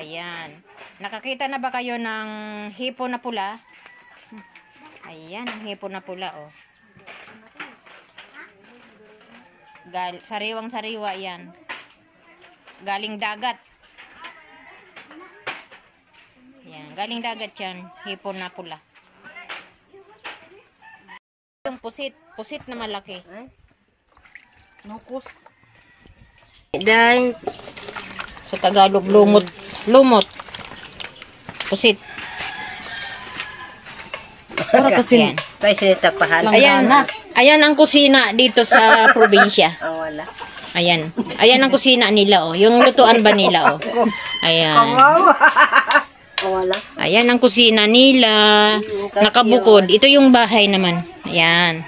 Ayan. Nakakita na ba kayo ng hipo na pula? Ayan, ang hipo na pula, oh. Sariwang-sariwa yan. Galing dagat. Ayan, galing dagat yan. Hipo na pula. Yung pusit na malaki. Nukus. Dahil Sa Tagalog, lumot. Pusit. Para kasi Ayan. kaya sinitapahan. Ayan ang kusina dito sa probinsya. Oh, wala. Ayan. Ayan ang kusina nila, oh. Yung lutuan ba nila, oh. Ayan. Oh, wala. Ayan ang kusina nila. Nakabukod. Ito yung bahay naman. Ayan.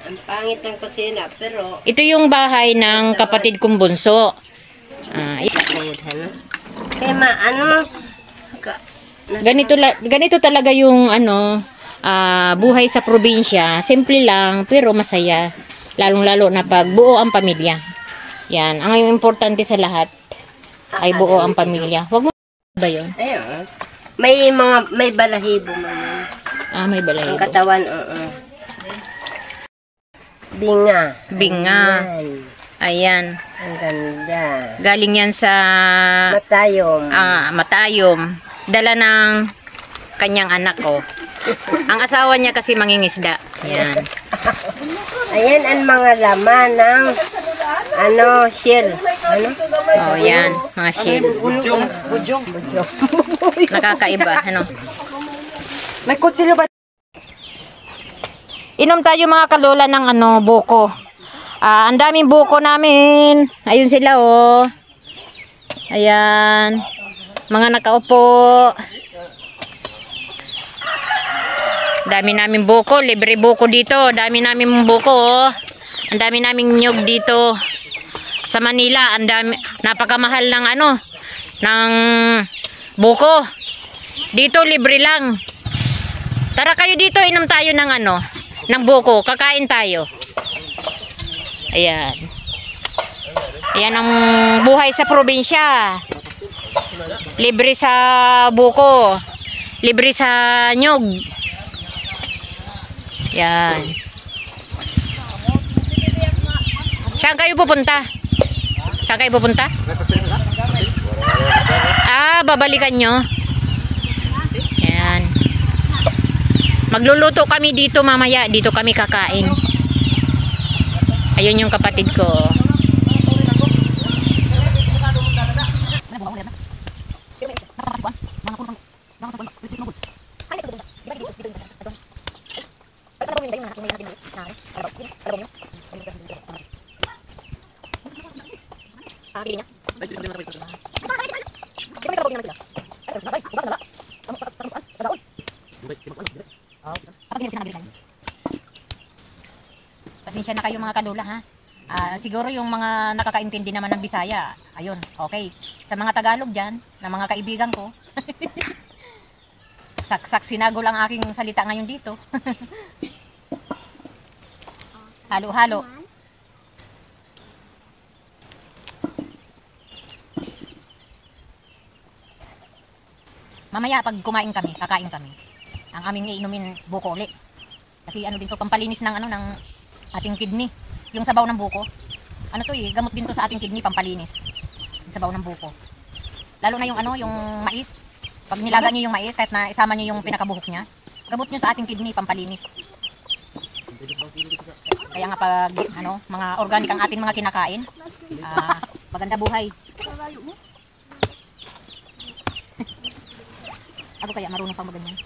Ang pangit ng kusina, pero Ito yung bahay ng kapatid kong bunso. ayun, ano? Kaya ano? Ganito talaga yung buhay sa probinsya. Simple lang, pero masaya. Lalong-lalo na pag buo ang pamilya. Yan. Ang importante sa lahat ay buo ang pamilya. Huwag mo ba yun? Ayun. May balahibo man. May balahibo. Ang katawan, Binga. Binga. Ayan. Ang ganda. Galing yan sa Matayom. Matayom. Dala ng kanyang anak ko. Ang asawa niya kasi mangingisda. Ayan. Ayan ang mga laman ng shell. Ano? Oh, yan. Mga shell. Bujong. Nakakaiba. May kutsilyo ba? Inom tayo mga kalola ng buko. Ang daming buko namin. Ayun sila, oh. Ayan. Mga nakaupo. Dami namin buko. Libre buko dito. Dami namin buko, oh. Ang dami naming nyug dito. Sa Manila, ang dami. Napakamahal ng ng buko. Dito, libre lang. Tara kayo dito, inom tayo ng buko. Kakain tayo. Ayan. Ayan ang buhay sa probinsya. Libre sa buko. Libre sa nyug. Ayan. Saan kayo pupunta? Saan kayo pupunta? Babalikan nyo. Ayan. Magluluto kami dito mamaya. Dito kami kakain. Ayun yung kapatid ko. Pasensya na kayo mga kalula, ha. Siguro yung mga nakakaintindi naman ng Bisaya, ayun, okay. Sa mga Tagalog dyan, na mga kaibigan ko, saksak sinagol ang aking salita ngayon dito. Halo-halo. Mamaya pag kumain kami, kakain kami. Ang aming iinumin buko ulit. Kasi din to, pampalinis ng ng ating kidney. Yung sabaw ng buko. Gamot din to sa ating kidney, pampalinis. Yung sabaw ng buko. Lalo na yung yung mais. Pag nilaga niyo yung mais, kahit na isama niyo yung pinakabuhok niya, gamot niyo sa ating kidney, pampalinis. Kaya nga pag mga organic ang ating mga kinakain, maganda buhay. Ako kaya marunong pang maganyan.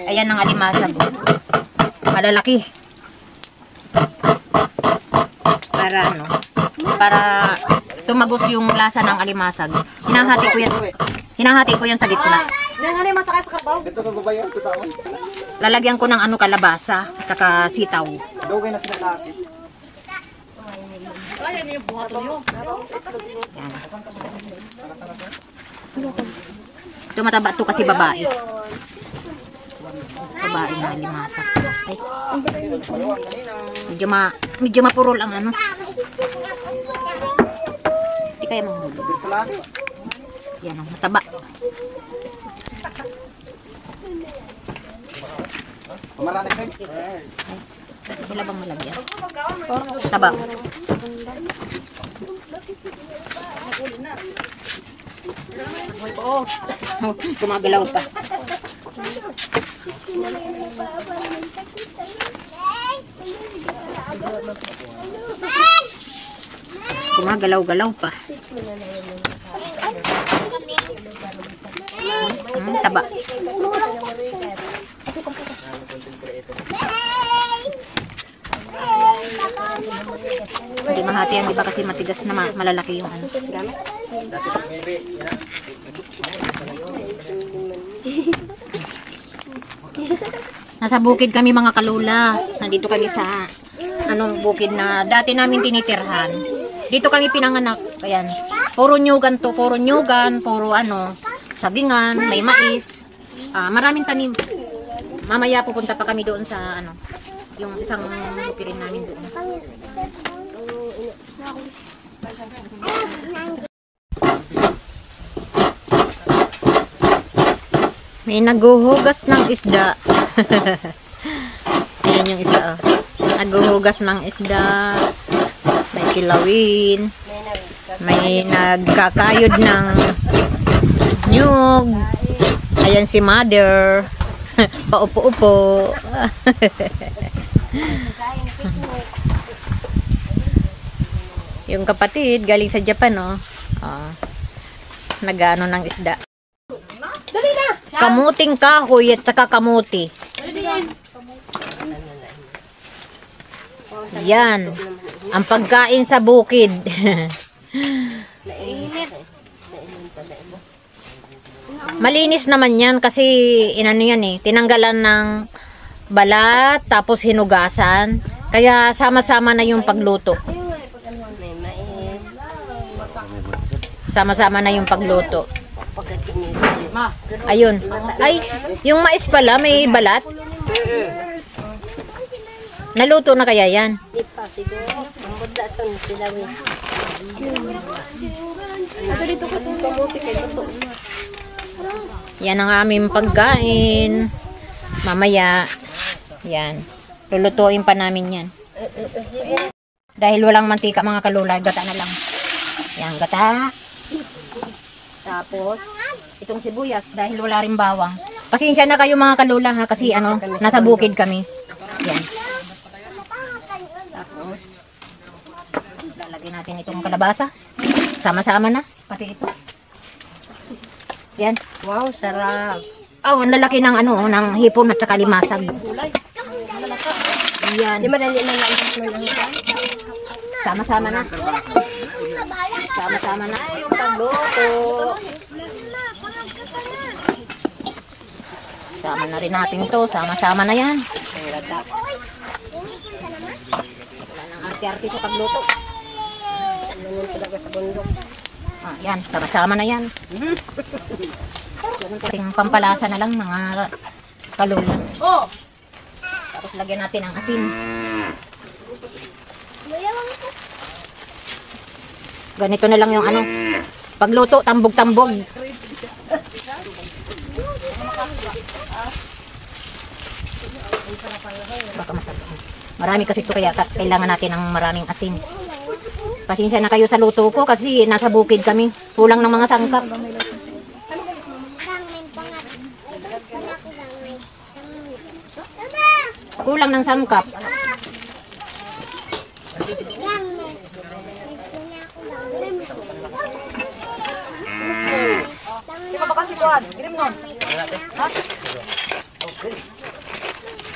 Ayan ang alimasag. Malalaki. Para tumagos yung lasa ng alimasag. Hinahati ko yan sa gitna. Lalagyan ko ng kalabasa at saka sitaw. Yan. Ito mataba to kasi babae. babae na limasa. Ay. Medyo mapurol ang ano. Hindi kaya mahulog. Yan ang mataba. Wala bang malagyan? Taba. Oh, gumagalaw pa. Gumagalaw-galaw pa. Taba. Hindi mahati yan, di ba? Kasi matigas na malalaki yung ano. Nasa bukid kami mga kalula. Nandito kami sa bukid na dati namin tinitirhan. Dito kami pinanganak. Ayan. Puro nyugan to, puro sagingan, may mais. Maraming tanim. Mamaya pupunta pa kami doon sa yung isang bukirin namin doon. May naguhugas ng isda. Ayan yung isa. Naguhugas ng isda. May kilawin. May nagkakayod ng nyug. Ayan si mother. Paupo-upo. Yung kapatid galing sa Japan, nag-ano ng isda. Kamuting kahoy at saka kamuti. Yan. Ang pagkain sa bukid. Malinis naman yan kasi tinanggalan ng balat tapos hinugasan. Kaya sama-sama na yung pagluto. Sama-sama na yung pagluto. Ayun. Ay, yung mais pala may balat. Naluto na kaya yan? Yan ang aming pagkain. Mamaya, yan. Lulutuin pa namin yan. Dahil walang mantika mga kalula, gata na lang. Yan, gata. Tapos, itong sibuyas, dahil wala rin bawang. Pasensya na kayo mga kalula ha, kasi nasa bukid kami. Yan. Tapos, lalagyan natin itong kalabasa. Sama-sama na, pati ito. Yan. Wow, sarap. Oh, ang lalaki ng ng hipon at saka limasag. Yan. Di madali na Sama-sama na. Sama-sama na yung pagluto. Sama na rin natin ito. Sama-sama na yan. Wala nang arte-arte sa pagluto. Yan. Sama-sama na yan. Yung pampalasa na lang mga kalula. Tapos lagyan natin ang asin. Ganito na lang yung pagluto, tambog-tambog. Baka matapos. Marami kasi ito kaya kailangan natin ng maraming asin. Pasensya na kayo sa luto ko kasi nasa bukid kami. Kulang ng mga sangkap. Kulang ng sangkap. Di ba kasi tuan? Kirim nun. Ha?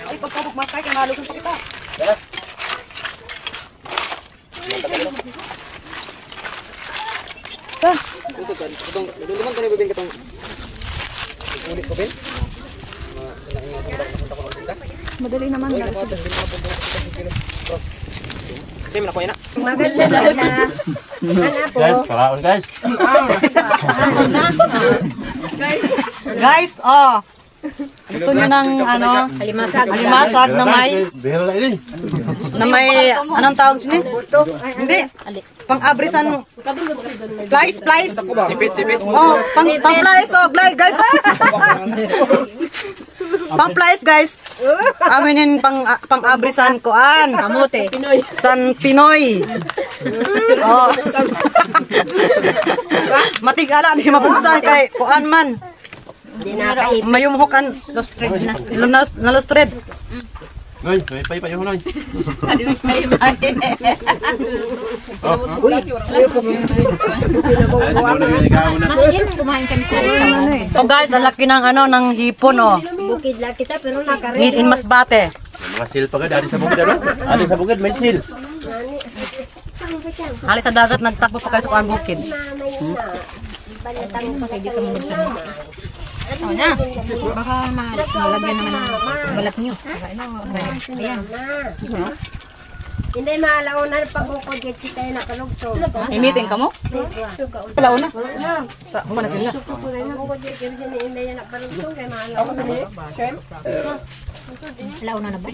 Ay, pagkabugmas kayo, nalusin pa kita. Madali naman. Kasi manakuha na. Maganda na. Guys, karaon guys. Guys, Gusto niyo ng ano? Alimasag. Alimasag na may anong tawag sini? Hindi. Pang-abrisan. Plies. Sipit. Oh, pang-plies. Oh, guys. Pang-plies, guys. Aminin pang-abrisan koan. Kamote. San Pinoy. Oh. Matigala di mapagsan kay koan man. Hindi nakaip. Mayumhukan Lostred na. nalustred. Noy, pa yung noy. Kumain kami sa restaurant. Oh guys, ang laki ng ano ng hipon oh. Bukid lang kita pero nakarin. In Masbate. Mga seal pa ka, dari sa bukid ano? Dari sa bukid, may seal. Hali sa dagat nagtakbo pa kayo sa kuan bukid. Hindi ka magsabi. Oh na. Baka malagyan naman ng balat niyo. Ayan. Hindi maalaw na pagkukod kaya kita yung nakalugso. May meeting ka mo? Palaw na. Kumana sila. Pagkukod kaya hindi yung nakalugso kaya maalaw na. Launa na ba?